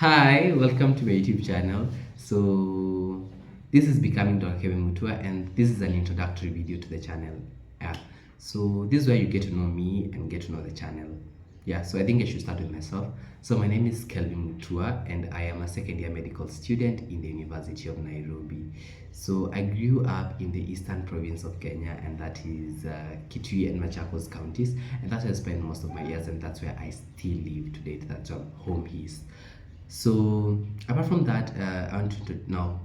Hi, welcome to my YouTube channel. This is Becoming Dr. Kelvin Mutua, and this is an introductory video to the channel. Yeah, this is where you get to know me and get to know the channel. Yeah, so I think I should start with myself. So, my name is Kelvin Mutua, and I am a second year medical student in the University of Nairobi. So, I grew up in the eastern province of Kenya, and that is Kitui and Machakos counties, and that's where I spent most of my years, and that's where I still live today. That's where home is. So apart from that, I want to now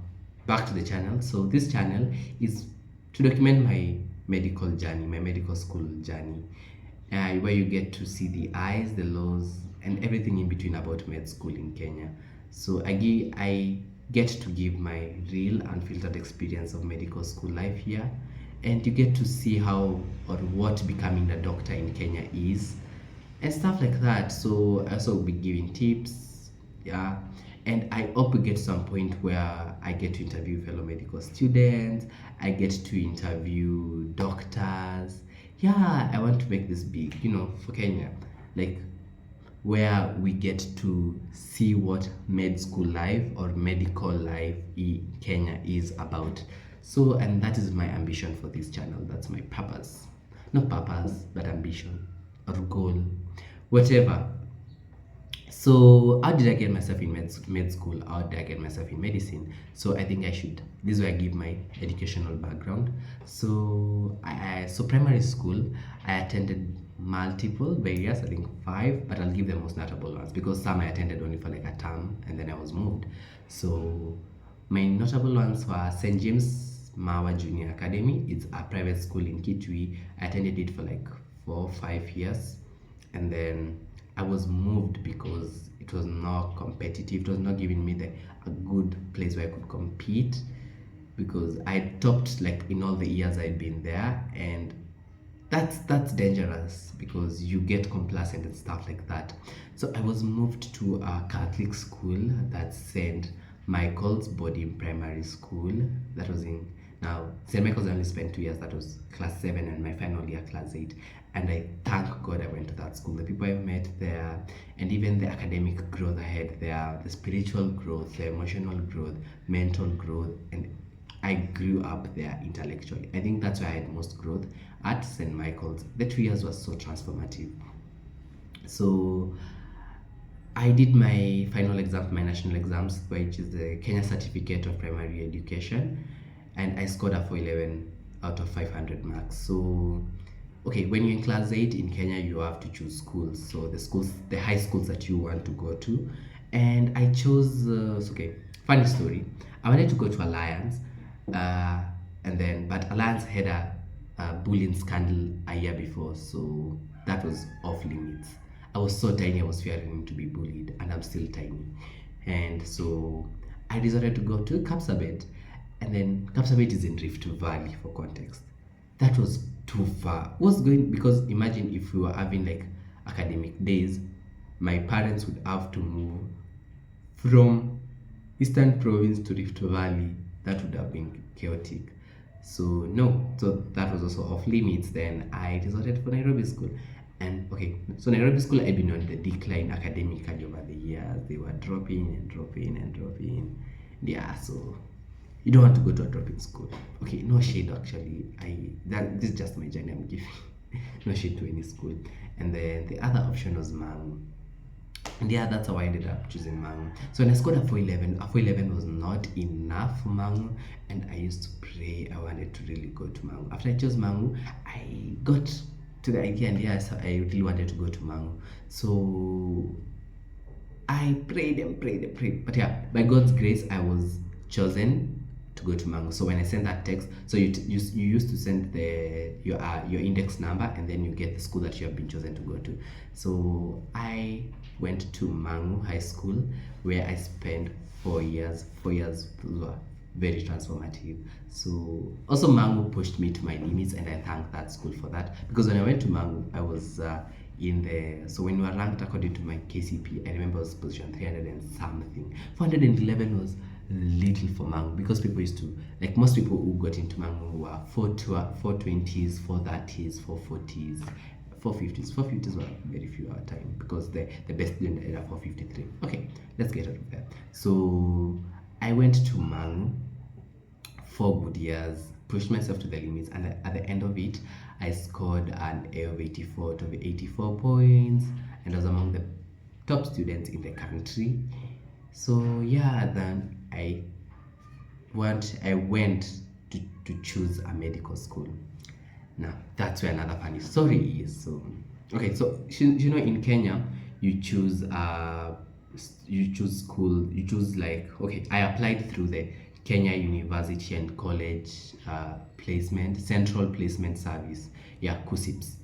back to the channel. So this channel is to document my medical journey, my medical school journey, where you get to see the highs, the lows, and everything in between about med school in Kenya. So I get to give my real unfiltered experience of medical school life here, and you get to see how or what becoming a doctor in Kenya is and stuff like that. So I also be giving tips, yeah. And I hope we get to some point where I get to interview fellow medical students, I get to interview doctors. Yeah, I want to make this big, for Kenya. Like where we get to see what med school life or medical life in Kenya is about. So, and that is my ambition for this channel. That's my purpose. Not purpose, but ambition or goal, whatever. So, how did I get myself in med school? How did I get myself in medicine? So, I think I should. This is where I give my educational background. So primary school, I attended multiple various, I think five, but I'll give the most notable ones because some I attended only for like a term and then I was moved. So, my notable ones were St. James Mawa Junior Academy. It's a private school in Kitui. I attended it for like 4 or 5 years, and then I was moved because it was not competitive. It was not giving me a good place where I could compete because I topped like in all the years I'd been there, and that's dangerous because you get complacent and stuff like that. So I was moved to a Catholic school, that's St. Michael's Boarding Primary School. That was in now St. Michael's. I only spent 2 years. That was class 7 and my final year class 8. And I thank God I went to that school. The people I met there, and even the academic growth I had there, the spiritual growth, the emotional growth, mental growth, and I grew up there intellectually. I think that's where I had most growth at St. Michael's. The 2 years was so transformative. So I did my final exam, my national exams, which is the Kenya Certificate of Primary Education, and I scored a 411 out of 500 marks. So, okay, when you're in class 8 in Kenya, you have to choose schools. So the high schools that you want to go to, and I chose. Okay, funny story. I wanted to go to Alliance, uh, but Alliance had a bullying scandal a year before, so that was off limits. I was so tiny, I was fearing to be bullied, and I'm still tiny. And so I decided to go to Kapsabet. And then Kapsabet is in Rift Valley for context. That was too far. Was going because imagine if we were having like academic days, my parents would have to move from Eastern Province to Rift Valley. That would have been chaotic. So no, so that was also off limits. Then I decided for Nairobi School. And okay, so Nairobi School had been on the decline academically over the years. They were dropping and dropping and dropping. Yeah, so you don't want to go to a dropping school. Okay, no shade actually. This is just my journey I'm giving. No shade to any school. And then the other option was Mangu. And yeah, that's how I ended up choosing Mangu. So when I scored a 411, a 411 was not enough for Mangu, and I used to pray I wanted to really go to Mangu. After I chose Mangu, I got to the idea, and yes, I really wanted to go to Mangu. So I prayed and prayed and prayed. But yeah, by God's grace, I was chosen to go to Mangu. So when I sent that text, so you used to send your index number, and then you get the school that you have been chosen to go to. So I went to Mangu High School, where I spent 4 years. 4 years were very transformative. So also Mangu pushed me to my limits, and I thank that school for that, because when I went to Mangu, I was so when we were ranked according to my KCP, I remember I was position 300 and something. 411 was little for Mangu, because people used to, like most people who got into Mangu were 420s, 430s, 440s, 450s. 450s were very few our time because the best student era 453. Okay, let's get out of there. So I went to Mangu 4 good years, pushed myself to the limits, and at the end of it, I scored an A of 84 to 84 points, and I was among the top students in the country. So yeah, then I went to choose a medical school. Now that's where another funny story is. So okay, so in Kenya, you choose school, you choose like, okay, I applied through the Kenya University and College Placement Central Placement Service, yeah, KUSIPS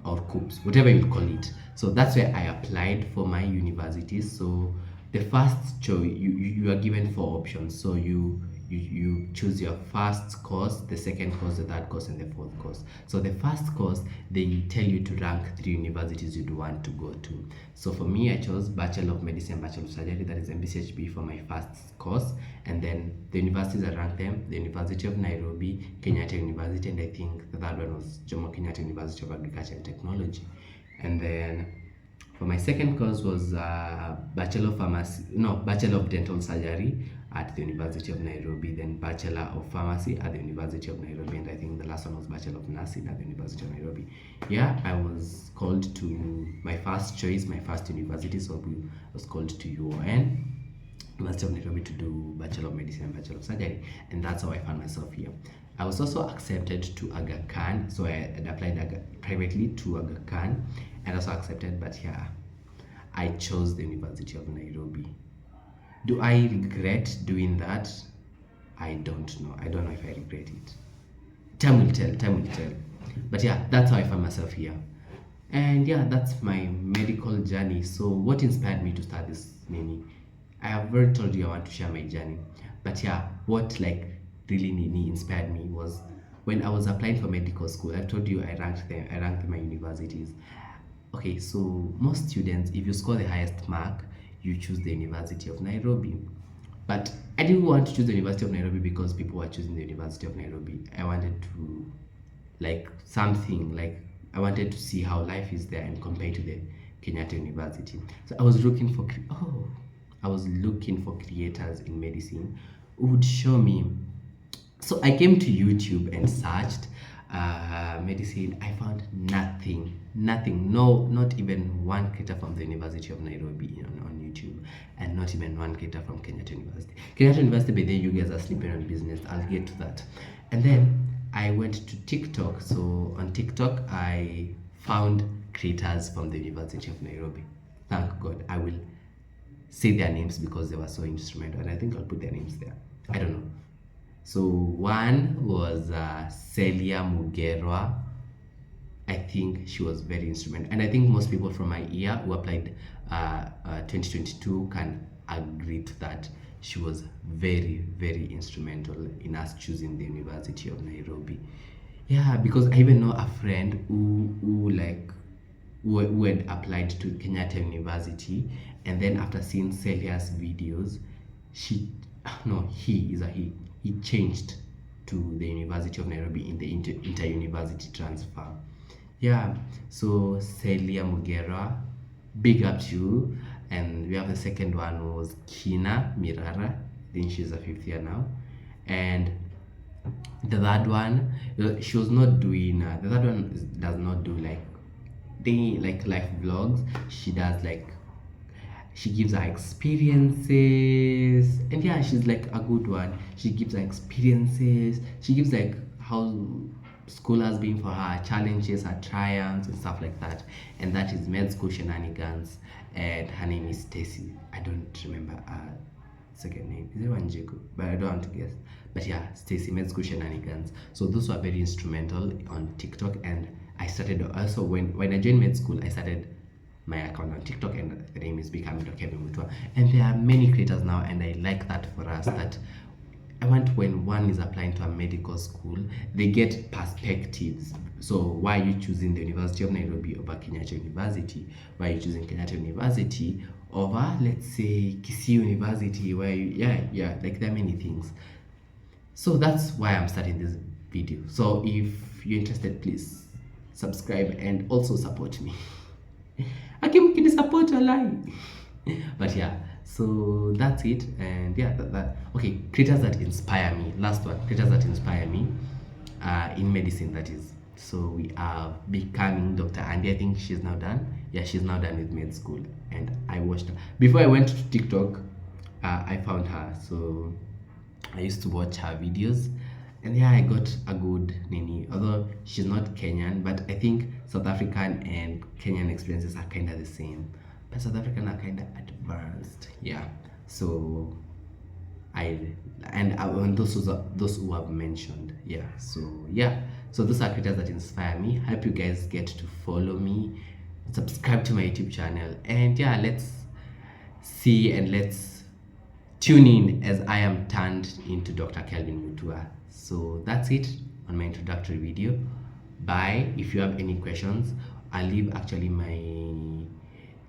or KUPS, whatever you call it. So that's where I applied for my university. So the first choice, you are given 4 options. So you choose your first course, the second course, the third course, and the fourth course. So the first course, they tell you to rank 3 universities you'd want to go to. So for me, I chose Bachelor of Medicine, Bachelor of Surgery, that is MBCHB for my first course. And then the universities I ranked them: the University of Nairobi, Kenyatta University, and I think the third one was Jomo Kenyatta University of Agriculture and Technology. And then for my second course was Bachelor of Dental Surgery at the University of Nairobi, then Bachelor of Pharmacy at the University of Nairobi, and I think the last one was Bachelor of Nursing at the University of Nairobi. Yeah, I was called to my first choice, my first university, so I was called to UoN, University of Nairobi, to do Bachelor of Medicine and Bachelor of Surgery, and that's how I found myself here. I was also accepted to Aga Khan, so I had applied privately to Aga Khan, and also accepted, but yeah, I chose the University of Nairobi. Do I regret doing that? I don't know. I don't know if I regret it. Time will tell. Time will tell. But yeah, that's how I found myself here. And yeah, that's my medical journey. So what inspired me to start this mini? I have already told you I want to share my journey. But yeah, what like really inspired me was when I was applying for medical school. I told you I ranked my universities. Okay, so most students, if you score the highest mark, you choose the University of Nairobi. But I didn't want to choose the University of Nairobi because people were choosing the University of Nairobi. I wanted to I wanted to see how life is there and compare to the Kenyatta University. So I was looking for creators in medicine who would show me. So I came to YouTube and searched medicine. I found nothing, no, not even one creator from the University of Nairobi on YouTube, and not even one creator from Kenyatta University. Kenyatta University, by then you guys are sleeping on business. I'll get to that. And then I went to TikTok. So on TikTok, I found creators from the University of Nairobi. Thank God. I will say their names because they were so instrumental, and I think I'll put their names there. I don't know. So one was Celia Mugerwa. I think she was very instrumental, and I think most people from my year who applied 2022 can agree to that. She was very, very instrumental in us choosing the University of Nairobi. Yeah, because I even know a friend who had applied to Kenyatta University, and then after seeing Celia's videos, he changed to the University of Nairobi in the inter-university transfer. Yeah, so Celia Mugera, big up to you. And we have the second one was Kina Mirara. I think she's a 5th year now. And the third one, she was not doing, the third one does not do life vlogs. She does she gives her experiences, and yeah, she's like a good one. She gives her experiences, she gives how school has been for her, challenges, her triumphs, and stuff like that. And that is Medschool Shenanigans, and her name is Stacy. I don't remember her second name. Is it one Jacob? But I don't want to guess. But yeah, Stacy, Medschool Shenanigans. So those were very instrumental on TikTok, and I started also when I joined med school, I started my account on TikTok, and the name is becoming Kelvin Mutua. And there are many creators now, and I like that for us, that I want when one is applying to a medical school, they get perspectives. So why are you choosing the University of Nairobi over Kenyatta University? Why are you choosing Kenyatta University over, let's say, Kisii University? Why like there are many things. So that's why I'm starting this video. So if you're interested, please subscribe, and also support me. Akim support a lie. But yeah, so that's it. And yeah, okay, creators that inspire me. Last one, creators that inspire me in medicine, that is. So we are becoming Dr. Andy. I think she's now done. Yeah, she's now done with med school. And I watched her. Before I went to TikTok, I found her. So I used to watch her videos. And yeah, I got a good nini. Although she's not Kenyan, but I think South African and Kenyan experiences are kind of the same. But South African are kind of advanced. Yeah. So and those who have mentioned. Yeah. So yeah. So those are creators that inspire me. I hope you guys get to follow me, subscribe to my YouTube channel, and yeah, let's see and let's tune in as I am turned into Dr. Kelvin Mutua. So that's it on my introductory video. Bye. If you have any questions, I'll leave actually my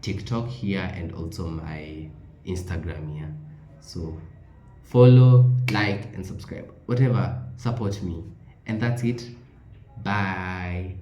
TikTok here and also my Instagram here. So follow, like, and subscribe. Whatever, support me. And that's it. Bye.